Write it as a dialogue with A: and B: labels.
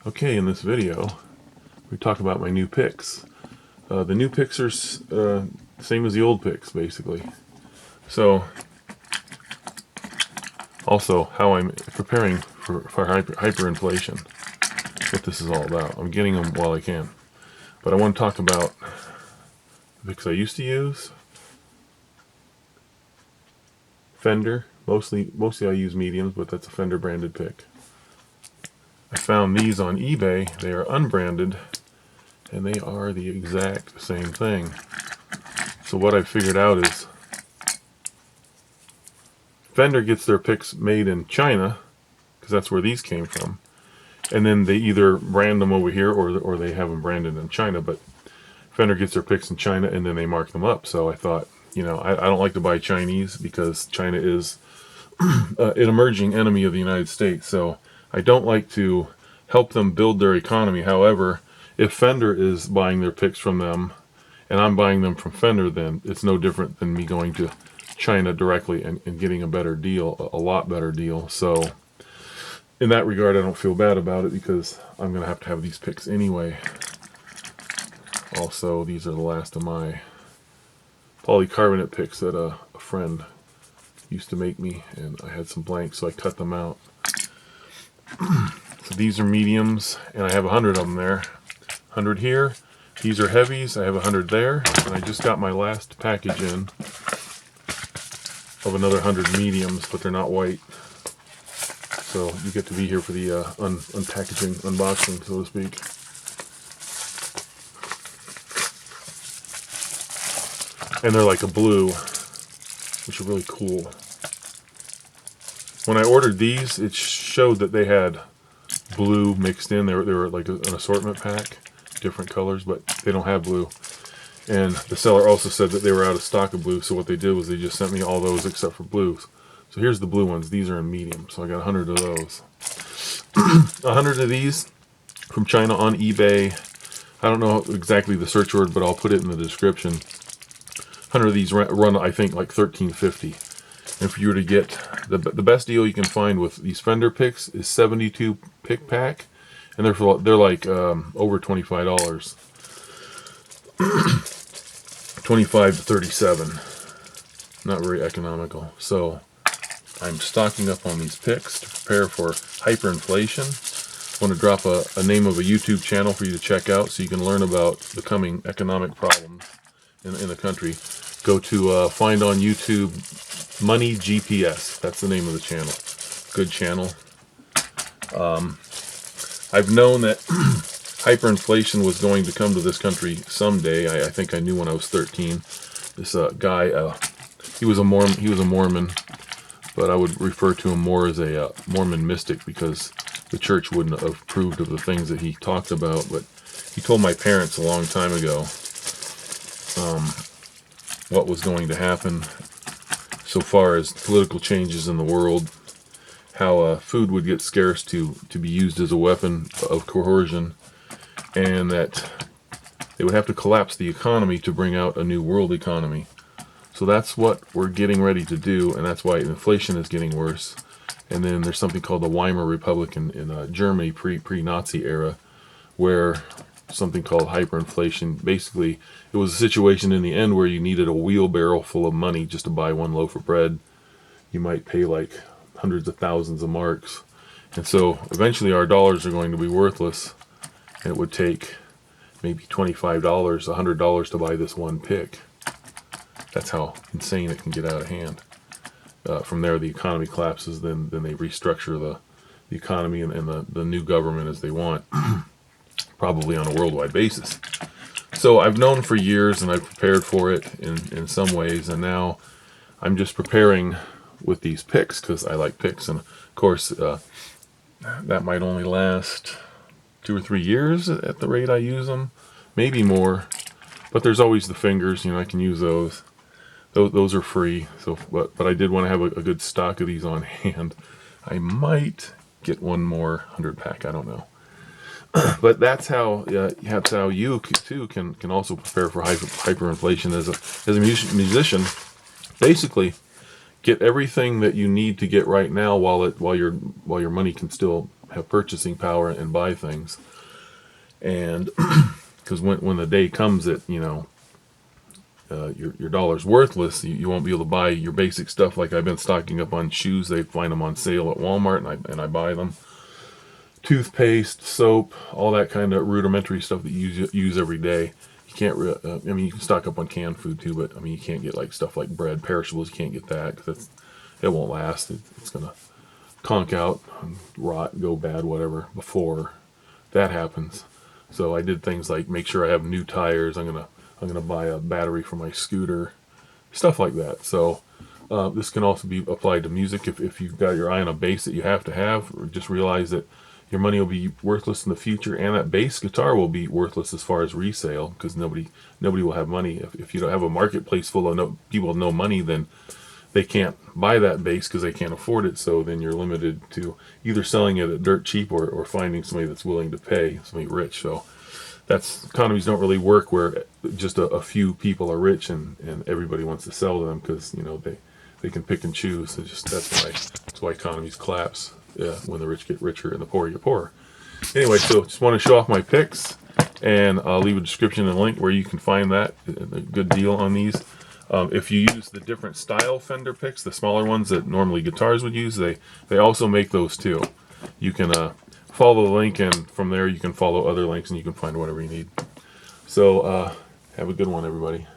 A: Okay, in this video, we talk about my new picks. The new picks are same as the old picks, basically. So, also how I'm preparing for hyperinflation. What this is all about. I'm getting them while I can. But I want to talk about the picks I used to use. Fender, mostly I use mediums, but that's a Fender branded pick. I found these on eBay. They are unbranded, and they are the exact same thing. So what I figured out is Fender gets their picks made in China, because that's where these came from, and then they either brand them over here or they have them branded in China. But Fender gets their picks in China and then they mark them up. So I thought, I don't like to buy Chinese because China is an emerging enemy of the United States. So I don't like to help them build their economy. However, if Fender is buying their picks from them and I'm buying them from Fender, then it's no different than me going to China directly and getting a better deal, a lot better deal. So in that regard, I don't feel bad about it because I'm going to have these picks anyway. Also, these are the last of my polycarbonate picks that a friend used to make me, and I had some blanks, so I cut them out. So these are mediums, and I have 100 of them there. 100 here. These are heavies. I have 100 there, and I just got my last package in of another 100 mediums, but they're not white. So you get to be here for the unpackaging, unboxing, so to speak. And they're like a blue, which are really cool. When I ordered these, it showed that they had blue mixed in. They were like an assortment pack, different colors, but they don't have blue. And the seller also said that they were out of stock of blue, so what they did was they just sent me all those except for blues. So here's the blue ones. These are in medium, so I got 100 of those. 100 of these from China on eBay. I don't know exactly the search word, but I'll put it in the description. 100 of these run, I think, like $13.50. And if you were to get the best deal you can find with these Fender picks is 72 pick pack, and they're like over $25, 25 to 37. Not very economical. So I'm stocking up on these picks to prepare for hyperinflation. I want to drop a name of a YouTube channel for you to check out so you can learn about the coming economic problems in the country. Go to find on YouTube Money GPS. That's the name of the channel. Good channel. I've known that hyperinflation was going to come to this country someday. I think I knew when I was 13. This guy, he was a Mormon, but I would refer to him more as a Mormon mystic because the church wouldn't have approved of the things that he talked about. But he told my parents a long time ago what was going to happen so far as political changes in the world, how food would get scarce to be used as a weapon of coercion, and that they would have to collapse the economy to bring out a new world economy. So that's what we're getting ready to do, and that's why inflation is getting worse. And then there's something called the Weimar Republic in Germany pre-Nazi era, where something called hyperinflation. Basically, it was a situation in the end where you needed a wheelbarrow full of money just to buy one loaf of bread. You might pay like hundreds of thousands of marks. And so eventually our dollars are going to be worthless. And it would take maybe $25, $100 to buy this one pick. That's how insane it can get out of hand. From there, the economy collapses. Then they restructure the economy and the new government as they want. Probably on a worldwide basis. So I've known for years and I've prepared for it in some ways, and now I'm just preparing with these picks because I like picks, and of course that might only last 2 or 3 years at the rate I use them, maybe more, but there's always the fingers, I can use those. Those are free, so but I did want to have a good stock of these on hand. I might get one more 100 pack, I don't know. But that's how you too can also prepare for hyperinflation as a musician. Basically, get everything that you need to get right now while your money can still have purchasing power and buy things. And because when the day comes that your dollar's worthless, you won't be able to buy your basic stuff. Like I've been stocking up on shoes. They find them on sale at Walmart, and I buy them. Toothpaste, soap, all that kind of rudimentary stuff that you use every day. You can't. I mean, you can stock up on canned food too, but I mean, you can't get like stuff like bread, perishables. You can't get that because it won't last. It's gonna conk out, rot, go bad, whatever before that happens. So I did things like make sure I have new tires. I'm gonna buy a battery for my scooter, stuff like that. So this can also be applied to music. If you've got your eye on a bass that you have to have, or just realize that your money will be worthless in the future, and that bass guitar will be worthless as far as resale because nobody will have money. If you don't have a marketplace full of people with no money, then they can't buy that bass because they can't afford it. So then you're limited to either selling it at dirt cheap or finding somebody that's willing to pay, somebody rich. So economies don't really work where just a few people are rich and everybody wants to sell to them because they can pick and choose. That's why economies collapse. When the rich get richer and the poor get poorer. Anyway, so just want to show off my picks, and I'll leave a description and a link where you can find that. A good deal on these. If you use the different style Fender picks, the smaller ones that normally guitars would use, they also make those too. You can follow the link, and from there you can follow other links, and you can find whatever you need. So have a good one, everybody.